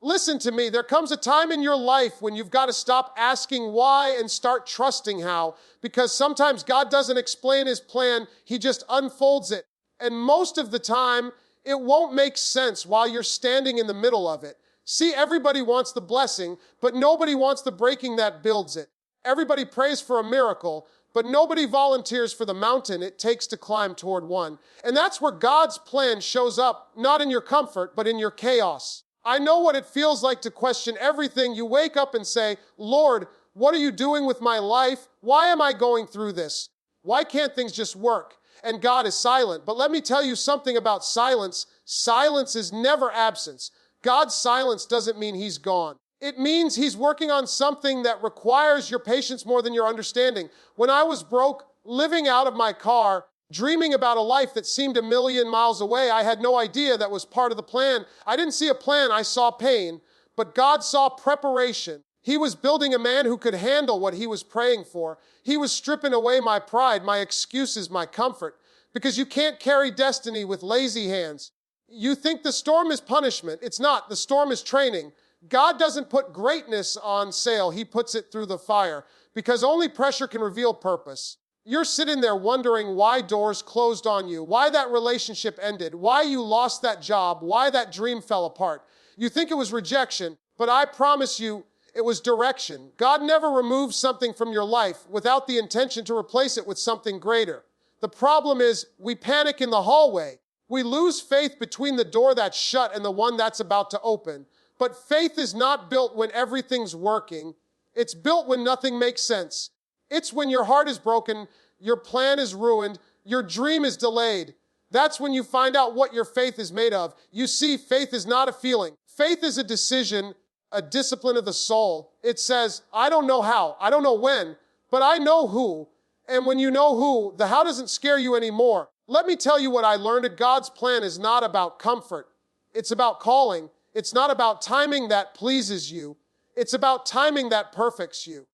Listen to me, there comes a time in your life when you've got to stop asking why and start trusting how, because sometimes God doesn't explain his plan, he just unfolds it. And most of the time, it won't make sense while you're standing in the middle of it. See, everybody wants the blessing, but nobody wants the breaking that builds it. Everybody prays for a miracle, but nobody volunteers for the mountain it takes to climb toward one. And that's where God's plan shows up, not in your comfort, but in your chaos. I know what it feels like to question everything. You wake up and say, Lord, what are you doing with my life? Why am I going through this? Why can't things just work? And God is silent. But let me tell you something about silence. Silence is never absence. God's silence doesn't mean he's gone. It means he's working on something that requires your patience more than your understanding. When I was broke, living out of my car, dreaming about a life that seemed a million miles away, I had no idea that was part of the plan. I didn't see a plan, I saw pain, but God saw preparation. He was building a man who could handle what he was praying for. He was stripping away my pride, my excuses, my comfort, because you can't carry destiny with lazy hands. You think the storm is punishment. It's not. The storm is training. God doesn't put greatness on sale. He puts it through the fire, because only pressure can reveal purpose. You're sitting there wondering why doors closed on you, why that relationship ended, why you lost that job, why that dream fell apart. You think it was rejection, but I promise you, it was direction. God never removes something from your life without the intention to replace it with something greater. The problem is we panic in the hallway. We lose faith between the door that's shut and the one that's about to open. But faith is not built when everything's working. It's built when nothing makes sense. It's when your heart is broken, your plan is ruined, your dream is delayed. That's when you find out what your faith is made of. You see, faith is not a feeling. Faith is a decision, a discipline of the soul. It says, I don't know how, I don't know when, but I know who. And when you know who, the how doesn't scare you anymore. Let me tell you what I learned. God's plan is not about comfort. It's about calling. It's not about timing that pleases you. It's about timing that perfects you.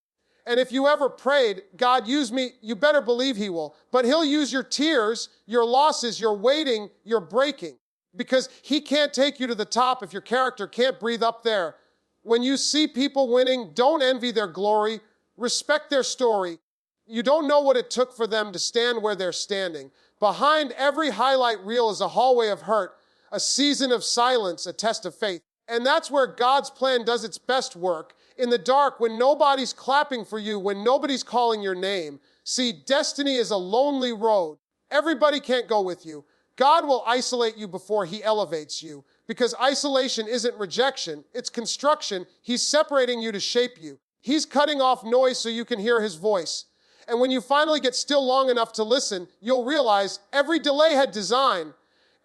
And if you ever prayed, God, use me, you better believe he will. But he'll use your tears, your losses, your waiting, your breaking. Because he can't take you to the top if your character can't breathe up there. When you see people winning, don't envy their glory. Respect their story. You don't know what it took for them to stand where they're standing. Behind every highlight reel is a hallway of hurt, a season of silence, a test of faith. And that's where God's plan does its best work. In the dark, when nobody's clapping for you, when nobody's calling your name. See, destiny is a lonely road. Everybody can't go with you. God will isolate you before he elevates you. Because isolation isn't rejection, it's construction. He's separating you to shape you. He's cutting off noise so you can hear his voice. And when you finally get still long enough to listen, you'll realize every delay had design.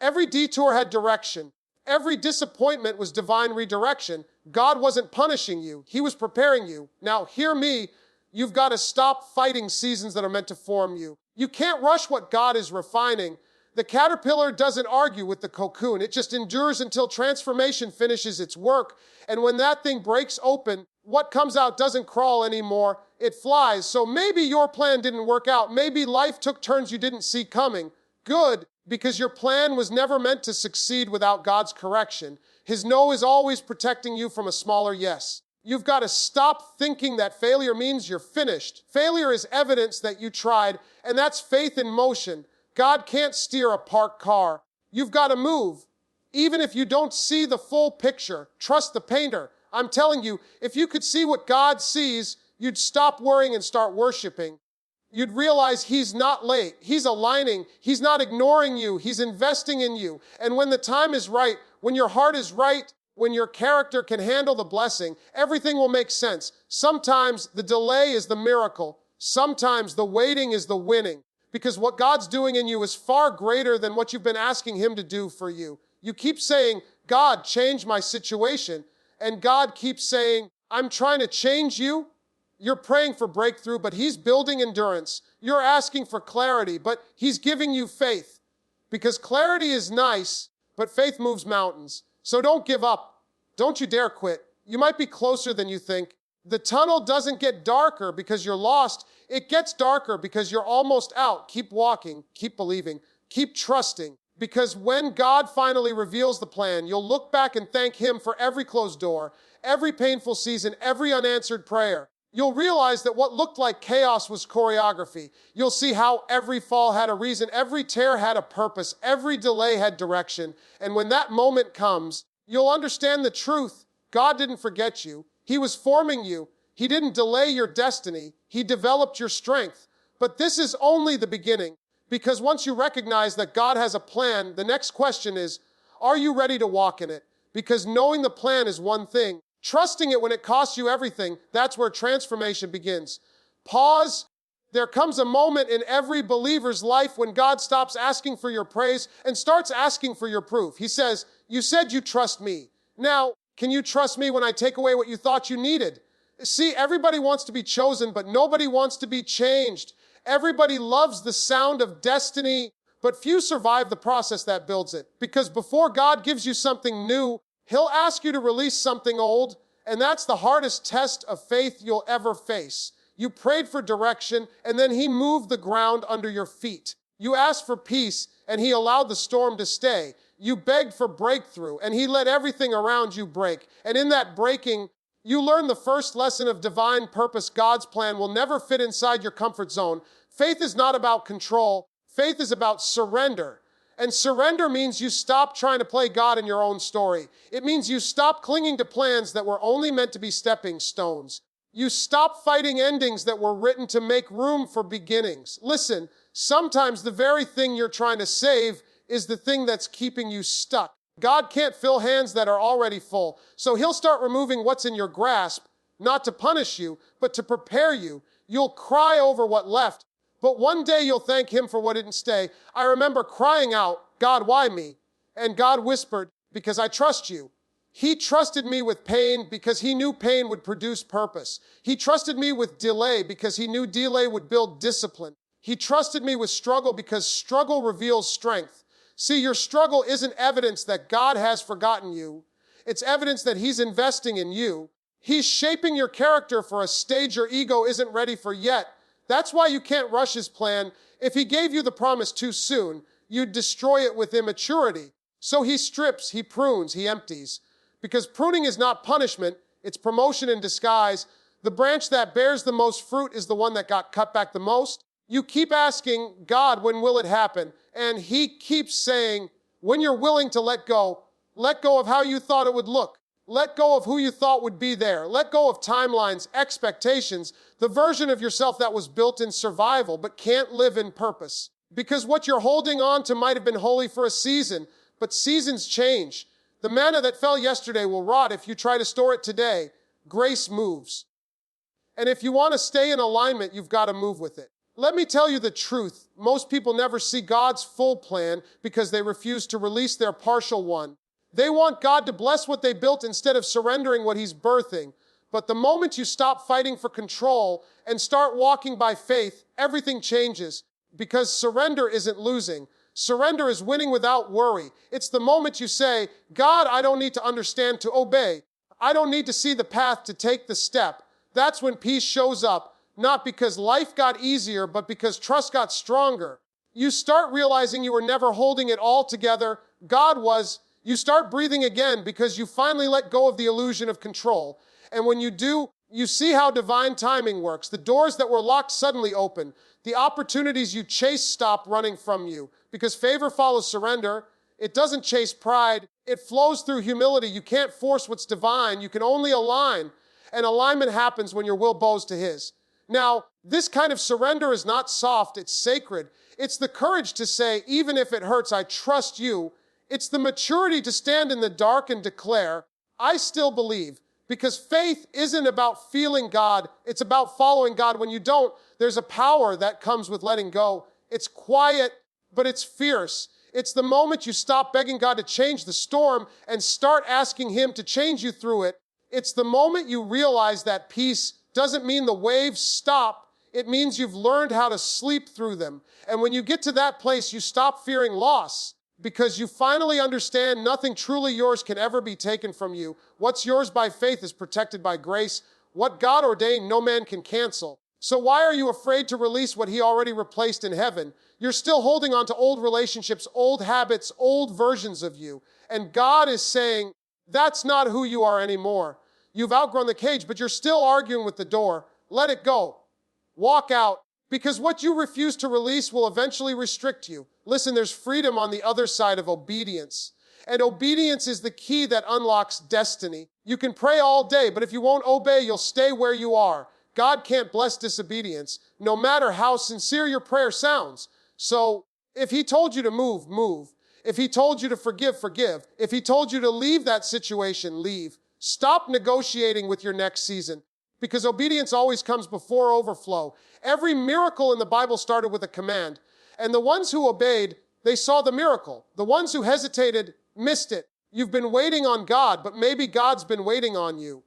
Every detour had direction. Every disappointment was divine redirection. God wasn't punishing you. He was preparing you. Now, hear me. You've got to stop fighting seasons that are meant to form you. You can't rush what God is refining. The caterpillar doesn't argue with the cocoon. It just endures until transformation finishes its work. And when that thing breaks open, what comes out doesn't crawl anymore. It flies. So maybe your plan didn't work out. Maybe life took turns you didn't see coming. Good. Because your plan was never meant to succeed without God's correction. His no is always protecting you from a smaller yes. You've got to stop thinking that failure means you're finished. Failure is evidence that you tried, and that's faith in motion. God can't steer a parked car. You've got to move. Even if you don't see the full picture, trust the painter. I'm telling you, if you could see what God sees, you'd stop worrying and start worshiping. You'd realize he's not late. He's aligning. He's not ignoring you. He's investing in you. And when the time is right, when your heart is right, when your character can handle the blessing, everything will make sense. Sometimes the delay is the miracle. Sometimes the waiting is the winning. Because what God's doing in you is far greater than what you've been asking him to do for you. You keep saying, God, change my situation. And God keeps saying, I'm trying to change you. You're praying for breakthrough, but he's building endurance. You're asking for clarity, but he's giving you faith. Because clarity is nice, but faith moves mountains. So don't give up. Don't you dare quit. You might be closer than you think. The tunnel doesn't get darker because you're lost. It gets darker because you're almost out. Keep walking. Keep believing. Keep trusting. Because when God finally reveals the plan, you'll look back and thank Him for every closed door, every painful season, every unanswered prayer. You'll realize that what looked like chaos was choreography. You'll see how every fall had a reason, every tear had a purpose, every delay had direction. And when that moment comes, you'll understand the truth. God didn't forget you. He was forming you. He didn't delay your destiny. He developed your strength. But this is only the beginning. Because once you recognize that God has a plan, the next question is, are you ready to walk in it? Because knowing the plan is one thing. Trusting it when it costs you everything, that's where transformation begins. Pause. There comes a moment in every believer's life when God stops asking for your praise and starts asking for your proof. He says, you said you trust me. Now, can you trust me when I take away what you thought you needed? See, everybody wants to be chosen, but nobody wants to be changed. Everybody loves the sound of destiny, but few survive the process that builds it. Because before God gives you something new, He'll ask you to release something old, and that's the hardest test of faith you'll ever face. You prayed for direction, and then He moved the ground under your feet. You asked for peace, and He allowed the storm to stay. You begged for breakthrough, and He let everything around you break. And in that breaking, you learn the first lesson of divine purpose. God's plan will never fit inside your comfort zone. Faith is not about control. Faith is about surrender. And surrender means you stop trying to play God in your own story. It means you stop clinging to plans that were only meant to be stepping stones. You stop fighting endings that were written to make room for beginnings. Listen, sometimes the very thing you're trying to save is the thing that's keeping you stuck. God can't fill hands that are already full. So He'll start removing what's in your grasp, not to punish you, but to prepare you. You'll cry over what left, but one day you'll thank Him for what didn't stay. I remember crying out, God, why me? And God whispered, because I trust you. He trusted me with pain because He knew pain would produce purpose. He trusted me with delay because He knew delay would build discipline. He trusted me with struggle because struggle reveals strength. See, your struggle isn't evidence that God has forgotten you. It's evidence that He's investing in you. He's shaping your character for a stage your ego isn't ready for yet. That's why you can't rush His plan. If He gave you the promise too soon, you'd destroy it with immaturity. So He strips, He prunes, He empties. Because pruning is not punishment, it's promotion in disguise. The branch that bears the most fruit is the one that got cut back the most. You keep asking, God, when will it happen? And He keeps saying, when you're willing to let go of how you thought it would look. Let go of who you thought would be there. Let go of timelines, expectations, the version of yourself that was built in survival but can't live in purpose. Because what you're holding on to might have been holy for a season, but seasons change. The manna that fell yesterday will rot if you try to store it today. Grace moves. And if you want to stay in alignment, you've got to move with it. Let me tell you the truth. Most people never see God's full plan because they refuse to release their partial one. They want God to bless what they built instead of surrendering what He's birthing. But the moment you stop fighting for control and start walking by faith, everything changes. Because surrender isn't losing. Surrender is winning without worry. It's the moment you say, God, I don't need to understand to obey. I don't need to see the path to take the step. That's when peace shows up. Not because life got easier, but because trust got stronger. You start realizing you were never holding it all together. God was. You start breathing again because you finally let go of the illusion of control. And when you do, you see how divine timing works. The doors that were locked suddenly open. The opportunities you chase stop running from you. Because favor follows surrender. It doesn't chase pride. It flows through humility. You can't force what's divine. You can only align. And alignment happens when your will bows to His. Now, this kind of surrender is not soft, it's sacred. It's the courage to say, even if it hurts, I trust you. It's the maturity to stand in the dark and declare, I still believe. Because faith isn't about feeling God, it's about following God. When you don't, there's a power that comes with letting go. It's quiet, but it's fierce. It's the moment you stop begging God to change the storm and start asking Him to change you through it. It's the moment you realize that peace doesn't mean the waves stop. It means you've learned how to sleep through them. And when you get to that place, you stop fearing loss because you finally understand nothing truly yours can ever be taken from you. What's yours by faith is protected by grace. What God ordained, no man can cancel. So why are you afraid to release what He already replaced in heaven? You're still holding on to old relationships, old habits, old versions of you. And God is saying, that's not who you are anymore. You've outgrown the cage, but you're still arguing with the door. Let it go. Walk out. Because what you refuse to release will eventually restrict you. Listen, there's freedom on the other side of obedience. And obedience is the key that unlocks destiny. You can pray all day, but if you won't obey, you'll stay where you are. God can't bless disobedience, no matter how sincere your prayer sounds. So, if He told you to move, move. If He told you to forgive, forgive. If He told you to leave that situation, leave. Stop negotiating with your next season, because obedience always comes before overflow. Every miracle in the Bible started with a command, and the ones who obeyed, they saw the miracle. The ones who hesitated missed it. You've been waiting on God, but maybe God's been waiting on you.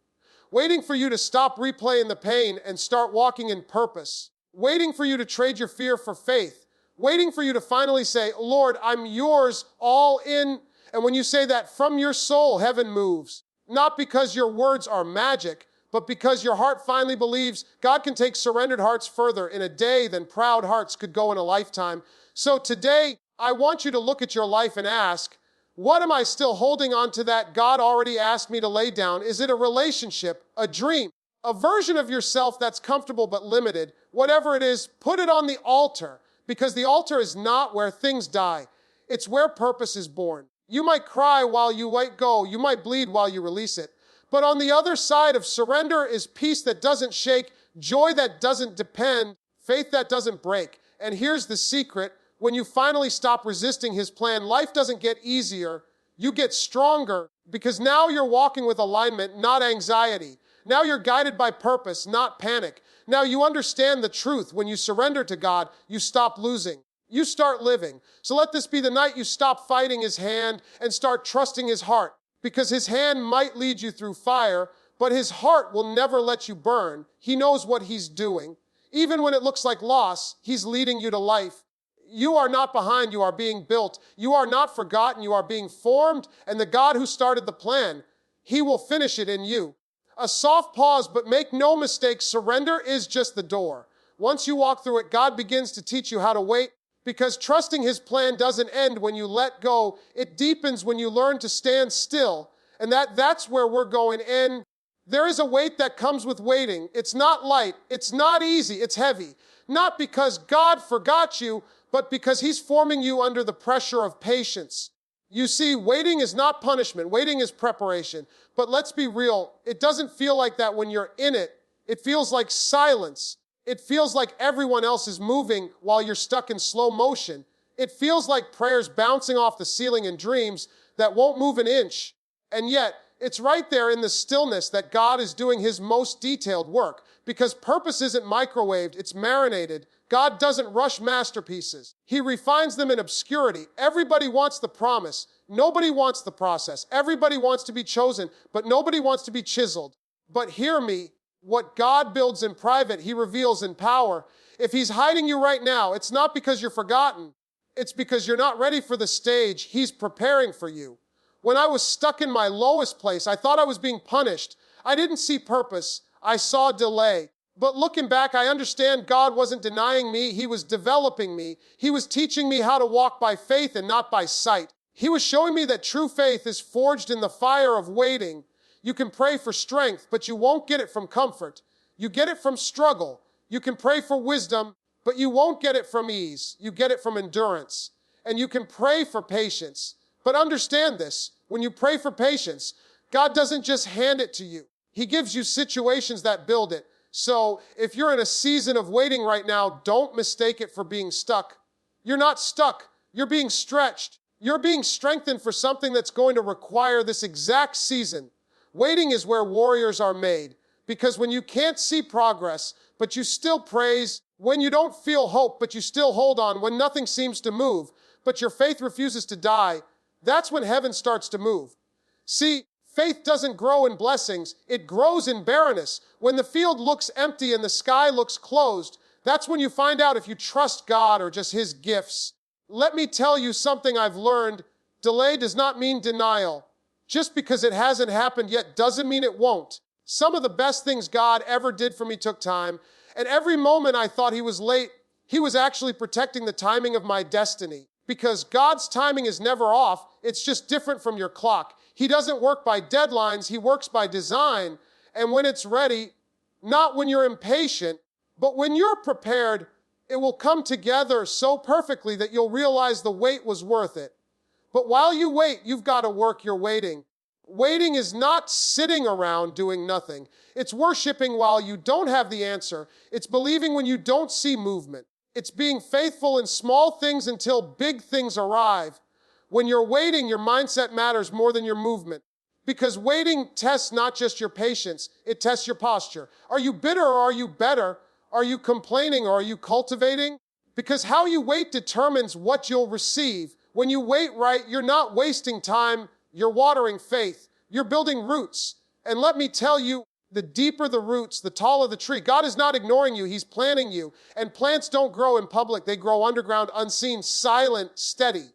Waiting for you to stop replaying the pain and start walking in purpose. Waiting for you to trade your fear for faith. Waiting for you to finally say, Lord, I'm yours, all in. And when you say that from your soul, heaven moves. Not because your words are magic, but because your heart finally believes God can take surrendered hearts further in a day than proud hearts could go in a lifetime. So today, I want you to look at your life and ask, what am I still holding on to that God already asked me to lay down? Is it a relationship, a dream, a version of yourself that's comfortable but limited? Whatever it is, put it on the altar, because the altar is not where things die. It's where purpose is born. You might cry while you let go. You might bleed while you release it. But on the other side of surrender is peace that doesn't shake, joy that doesn't depend, faith that doesn't break. And here's the secret. When you finally stop resisting His plan, life doesn't get easier. You get stronger, because now you're walking with alignment, not anxiety. Now you're guided by purpose, not panic. Now you understand the truth. When you surrender to God, you stop losing. You start living. So let this be the night you stop fighting His hand and start trusting His heart. Because His hand might lead you through fire, but His heart will never let you burn. He knows what He's doing. Even when it looks like loss, He's leading you to life. You are not behind, you are being built. You are not forgotten, you are being formed. And the God who started the plan, He will finish it in you. A soft pause, but make no mistake, surrender is just the door. Once you walk through it, God begins to teach you how to wait, because trusting His plan doesn't end when you let go. It deepens when you learn to stand still. And that's where we're going. And there is a weight that comes with waiting. It's not light. It's not easy. It's heavy. Not because God forgot you, but because He's forming you under the pressure of patience. You see, waiting is not punishment. Waiting is preparation. But let's be real. It doesn't feel like that when you're in it. It feels like silence. It feels like everyone else is moving while you're stuck in slow motion. It feels like prayers bouncing off the ceiling in dreams that won't move an inch. And yet, it's right there in the stillness that God is doing His most detailed work. Because purpose isn't microwaved, it's marinated. God doesn't rush masterpieces. He refines them in obscurity. Everybody wants the promise. Nobody wants the process. Everybody wants to be chosen, but nobody wants to be chiseled. But hear me, what God builds in private, He reveals in power. If He's hiding you right now, it's not because you're forgotten. It's because you're not ready for the stage He's preparing for you. When I was stuck in my lowest place, I thought I was being punished. I didn't see purpose. I saw delay. But looking back, I understand God wasn't denying me. He was developing me. He was teaching me how to walk by faith and not by sight. He was showing me that true faith is forged in the fire of waiting. You can pray for strength, but you won't get it from comfort. You get it from struggle. You can pray for wisdom, but you won't get it from ease. You get it from endurance. And you can pray for patience. But understand this, when you pray for patience, God doesn't just hand it to you. He gives you situations that build it. So if you're in a season of waiting right now, don't mistake it for being stuck. You're not stuck. You're being stretched. You're being strengthened for something that's going to require this exact season. Waiting is where warriors are made, because when you can't see progress, but you still praise, when you don't feel hope, but you still hold on, when nothing seems to move, but your faith refuses to die, that's when heaven starts to move. See, faith doesn't grow in blessings, it grows in barrenness. When the field looks empty and the sky looks closed, that's when you find out if you trust God or just His gifts. Let me tell you something I've learned. Delay does not mean denial. Just because it hasn't happened yet doesn't mean it won't. Some of the best things God ever did for me took time, and every moment I thought He was late, He was actually protecting the timing of my destiny. Because God's timing is never off, it's just different from your clock. He doesn't work by deadlines, He works by design. And when it's ready, not when you're impatient, but when you're prepared, it will come together so perfectly that you'll realize the wait was worth it. But while you wait, you've got to work your waiting. Waiting is not sitting around doing nothing. It's worshiping while you don't have the answer. It's believing when you don't see movement. It's being faithful in small things until big things arrive. When you're waiting, your mindset matters more than your movement. Because waiting tests not just your patience, it tests your posture. Are you bitter or are you better? Are you complaining or are you cultivating? Because how you wait determines what you'll receive. When you wait right, you're not wasting time, you're watering faith. You're building roots. And let me tell you, the deeper the roots, the taller the tree. God is not ignoring you, He's planting you. And plants don't grow in public, they grow underground, unseen, silent, steady.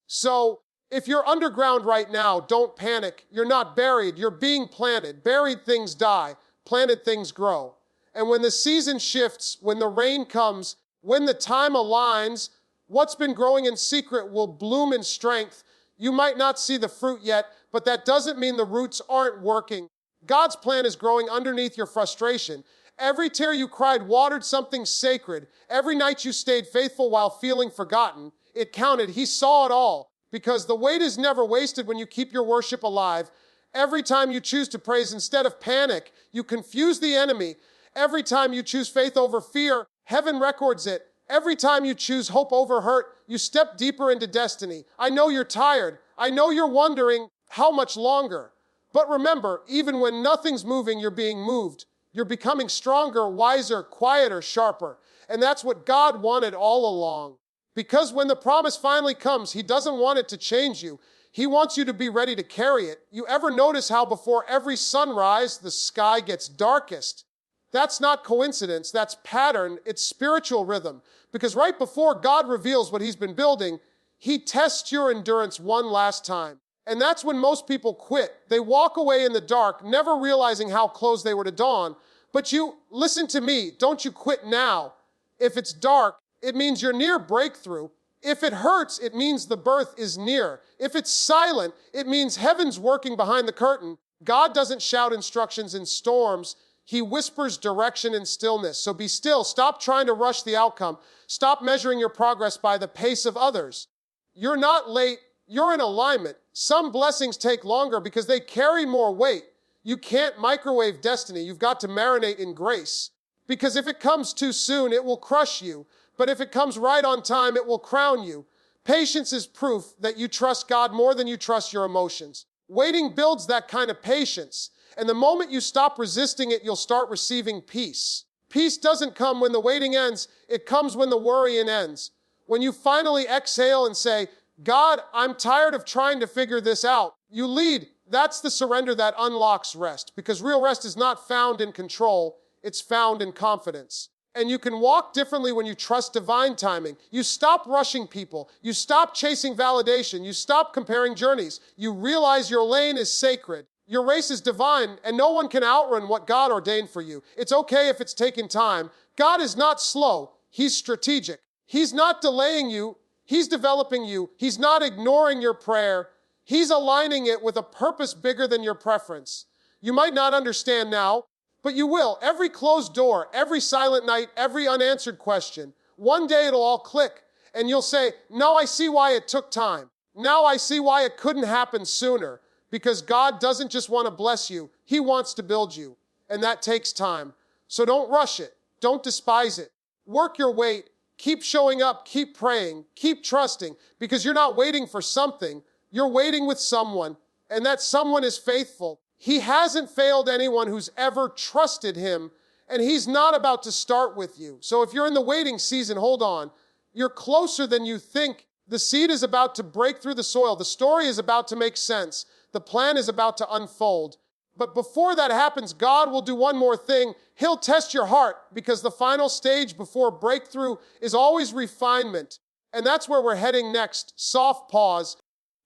So, if you're underground right now, don't panic. You're not buried, you're being planted. Buried things die, planted things grow. And when the season shifts, when the rain comes, when the time aligns, what's been growing in secret will bloom in strength. You might not see the fruit yet, but that doesn't mean the roots aren't working. God's plan is growing underneath your frustration. Every tear you cried watered something sacred. Every night you stayed faithful while feeling forgotten, it counted. He saw it all. Because the wait is never wasted when you keep your worship alive. Every time you choose to praise instead of panic, you confuse the enemy. Every time you choose faith over fear, heaven records it. Every time you choose hope over hurt, you step deeper into destiny. I know you're tired. I know you're wondering how much longer. But remember, even when nothing's moving, you're being moved. You're becoming stronger, wiser, quieter, sharper. And that's what God wanted all along. Because when the promise finally comes, He doesn't want it to change you. He wants you to be ready to carry it. You ever notice how before every sunrise, the sky gets darkest? That's not coincidence, that's pattern, it's spiritual rhythm. Because right before God reveals what He's been building, He tests your endurance one last time. And that's when most people quit. They walk away in the dark, never realizing how close they were to dawn. But listen to me, don't you quit now. If it's dark, it means you're near breakthrough. If it hurts, it means the birth is near. If it's silent, it means heaven's working behind the curtain. God doesn't shout instructions in storms. He whispers direction in stillness. So be still. Stop trying to rush the outcome. Stop measuring your progress by the pace of others. You're not late. You're in alignment. Some blessings take longer because they carry more weight. You can't microwave destiny. You've got to marinate in grace. Because if it comes too soon, it will crush you. But if it comes right on time, it will crown you. Patience is proof that you trust God more than you trust your emotions. Waiting builds that kind of patience. And the moment you stop resisting it, you'll start receiving peace. Peace doesn't come when the waiting ends. It comes when the worrying ends. When you finally exhale and say, God, I'm tired of trying to figure this out. You lead. That's the surrender that unlocks rest. Because real rest is not found in control. It's found in confidence. And you can walk differently when you trust divine timing. You stop rushing people. You stop chasing validation. You stop comparing journeys. You realize your lane is sacred. Your race is divine, and no one can outrun what God ordained for you. It's okay if it's taking time. God is not slow. He's strategic. He's not delaying you. He's developing you. He's not ignoring your prayer. He's aligning it with a purpose bigger than your preference. You might not understand now, but you will. Every closed door, every silent night, every unanswered question. One day it'll all click, and you'll say, now I see why it took time. Now I see why it couldn't happen sooner. Because God doesn't just want to bless you, He wants to build you. And that takes time. So don't rush it. Don't despise it. Work your wait. Keep showing up. Keep praying. Keep trusting. Because you're not waiting for something. You're waiting with someone. And that someone is faithful. He hasn't failed anyone who's ever trusted Him. And He's not about to start with you. So if you're in the waiting season, hold on. You're closer than you think. The seed is about to break through the soil. The story is about to make sense. The plan is about to unfold. But before that happens, God will do one more thing. He'll test your heart, because the final stage before breakthrough is always refinement. And that's where we're heading next. Soft pause.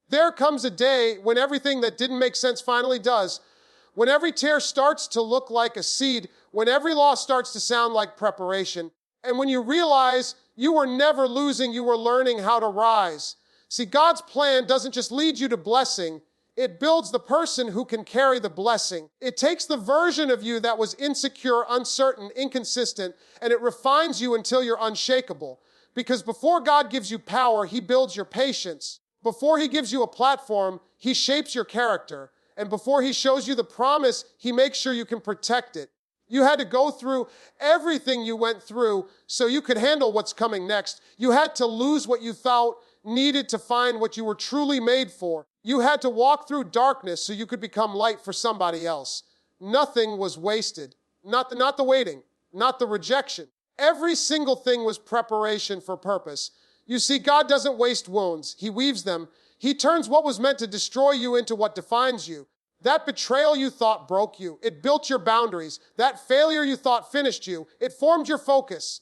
There comes a day when everything that didn't make sense finally does. When every tear starts to look like a seed. When every loss starts to sound like preparation. And when you realize you were never losing, you were learning how to rise. See, God's plan doesn't just lead you to blessing, it builds the person who can carry the blessing. It takes the version of you that was insecure, uncertain, inconsistent, and it refines you until you're unshakable. Because before God gives you power, He builds your patience. Before He gives you a platform, He shapes your character. And before He shows you the promise, He makes sure you can protect it. You had to go through everything you went through so you could handle what's coming next. You had to lose what you thought needed to find what you were truly made for. You had to walk through darkness so you could become light for somebody else. Nothing was wasted. Not the waiting, not the rejection. Every single thing was preparation for purpose. You see, God doesn't waste wounds. He weaves them. He turns what was meant to destroy you into what defines you. That betrayal you thought broke you. It built your boundaries. That failure you thought finished you. It formed your focus.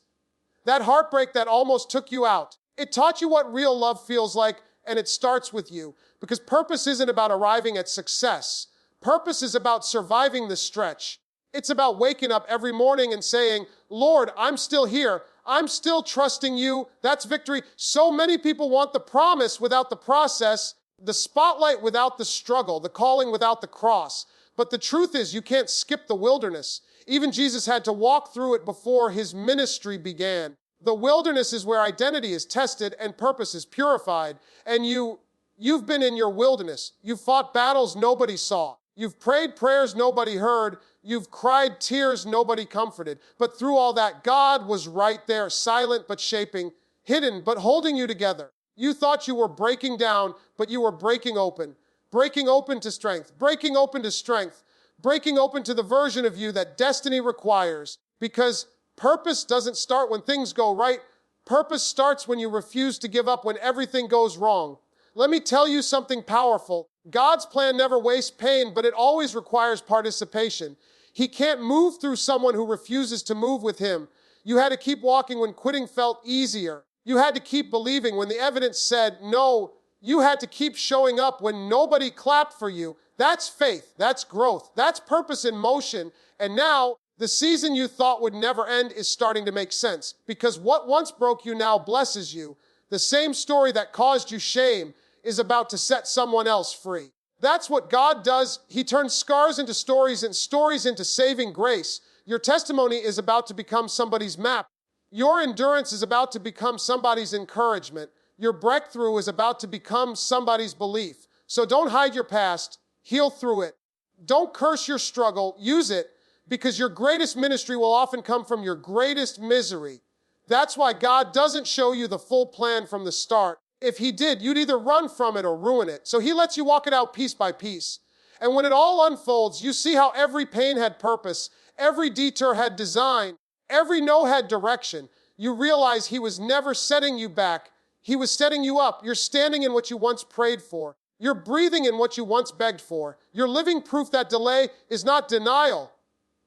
That heartbreak that almost took you out. It taught you what real love feels like, and it starts with you. Because purpose isn't about arriving at success. Purpose is about surviving the stretch. It's about waking up every morning and saying, Lord, I'm still here. I'm still trusting you. That's victory. So many people want the promise without the process, the spotlight without the struggle, the calling without the cross. But the truth is, you can't skip the wilderness. Even Jesus had to walk through it before His ministry began. The wilderness is where identity is tested and purpose is purified. And you've been in your wilderness. You've fought battles nobody saw. You've prayed prayers nobody heard. You've cried tears nobody comforted. But through all that, God was right there, silent but shaping, hidden but holding you together. You thought you were breaking down, but you were breaking open to strength, breaking open to strength, breaking open to the version of you that destiny requires. Because purpose doesn't start when things go right. Purpose starts when you refuse to give up when everything goes wrong. Let me tell you something powerful. God's plan never wastes pain, but it always requires participation. He can't move through someone who refuses to move with Him. You had to keep walking when quitting felt easier. You had to keep believing when the evidence said no. You had to keep showing up when nobody clapped for you. That's faith. That's growth. That's purpose in motion. And now, the season you thought would never end is starting to make sense. Because what once broke you now blesses you. The same story that caused you shame is about to set someone else free. That's what God does. He turns scars into stories and stories into saving grace. Your testimony is about to become somebody's map. Your endurance is about to become somebody's encouragement. Your breakthrough is about to become somebody's belief. So don't hide your past. Heal through it. Don't curse your struggle. Use it, because your greatest ministry will often come from your greatest misery. That's why God doesn't show you the full plan from the start. If He did, you'd either run from it or ruin it. So He lets you walk it out piece by piece. And when it all unfolds, you see how every pain had purpose, every detour had design, every no had direction. You realize He was never setting you back. He was setting you up. You're standing in what you once prayed for. You're breathing in what you once begged for. You're living proof that delay is not denial.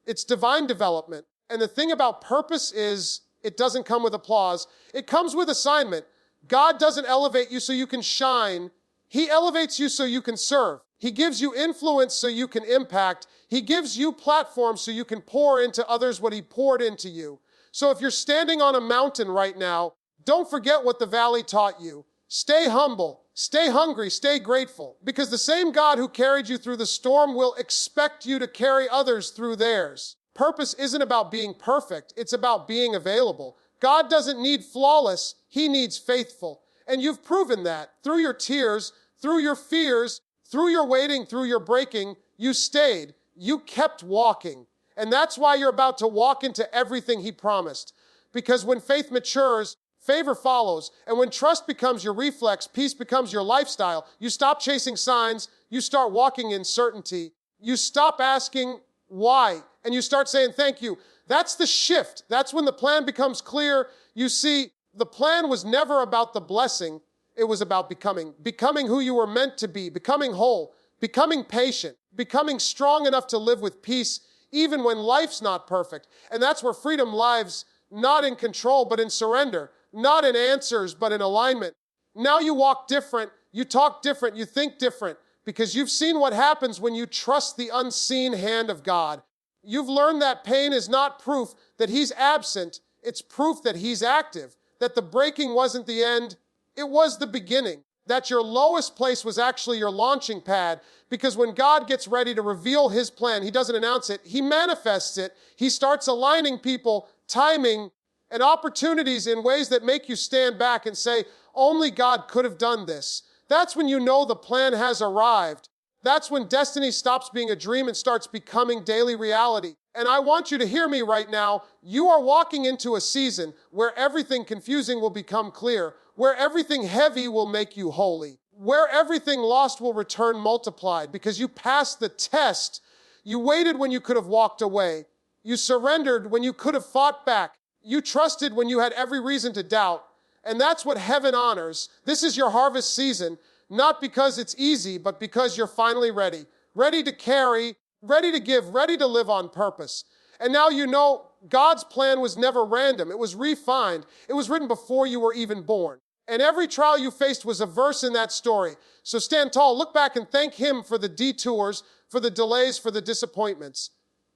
It's divine development. And the thing about purpose is it doesn't come with applause. It comes with assignment. God doesn't elevate you so you can shine. He elevates you so you can serve. He gives you influence so you can impact. He gives you platforms so you can pour into others what He poured into you. So if you're standing on a mountain right now, don't forget what the valley taught you. Stay humble, stay hungry, stay grateful, because the same God who carried you through the storm will expect you to carry others through theirs. Purpose isn't about being perfect, it's about being available. God doesn't need flawless, He needs faithful. And you've proven that. Through your tears, through your fears, through your waiting, through your breaking, you stayed. You kept walking. And that's why you're about to walk into everything He promised. Because when faith matures, favor follows. And when trust becomes your reflex, peace becomes your lifestyle. You stop chasing signs. You start walking in certainty. You stop asking why, and you start saying thank you. That's the shift. That's when the plan becomes clear. You see, the plan was never about the blessing. It was about becoming who you were meant to be, becoming whole, becoming patient, becoming strong enough to live with peace even when life's not perfect. And that's where freedom lives, not in control, but in surrender, not in answers, but in alignment. Now you walk different, you talk different, you think different, because you've seen what happens when you trust the unseen hand of God. You've learned that pain is not proof that He's absent. It's proof that he's active, that the breaking wasn't the end, it was the beginning. That your lowest place was actually your launching pad, because when God gets ready to reveal his plan, he doesn't announce it, he manifests it. He starts aligning people, timing, and opportunities in ways that make you stand back and say, only God could have done this. That's when you know the plan has arrived. That's when destiny stops being a dream and starts becoming daily reality. And I want you to hear me right now. You are walking into a season where everything confusing will become clear, where everything heavy will make you holy, where everything lost will return multiplied, because you passed the test. You waited when you could have walked away. You surrendered when you could have fought back. You trusted when you had every reason to doubt. And that's what heaven honors. This is your harvest season, not because it's easy, but because you're finally ready. Ready to carry, ready to give, ready to live on purpose. And now you know God's plan was never random. It was refined. It was written before you were even born. And every trial you faced was a verse in that story. So stand tall, look back and thank him for the detours, for the delays, for the disappointments.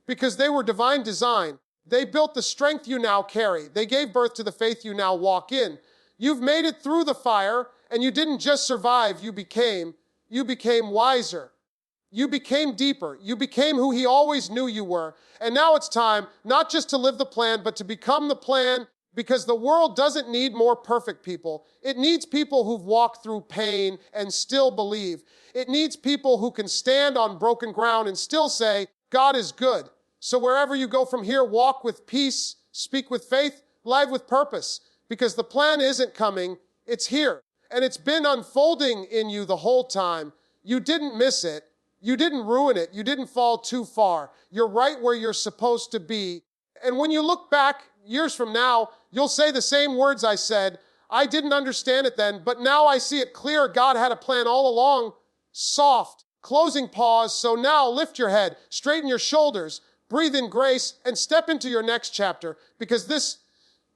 Because they were divine design. They built the strength you now carry. They gave birth to the faith you now walk in. You've made it through the fire, and you didn't just survive, you became wiser. You became deeper. You became who he always knew you were. And now it's time not just to live the plan, but to become the plan, because the world doesn't need more perfect people. It needs people who've walked through pain and still believe. It needs people who can stand on broken ground and still say, God is good. So wherever you go from here, walk with peace, speak with faith, live with purpose, because the plan isn't coming, it's here. And it's been unfolding in you the whole time. You didn't miss it. You didn't ruin it. You didn't fall too far. You're right where you're supposed to be. And when you look back years from now, you'll say the same words I said. I didn't understand it then, but now I see it clear. God had a plan all along. Soft, closing pause. So now lift your head, straighten your shoulders, breathe in grace, and step into your next chapter, because this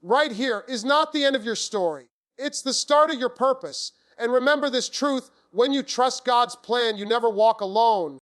right here is not the end of your story. It's the start of your purpose. And remember this truth: when you trust God's plan, you never walk alone.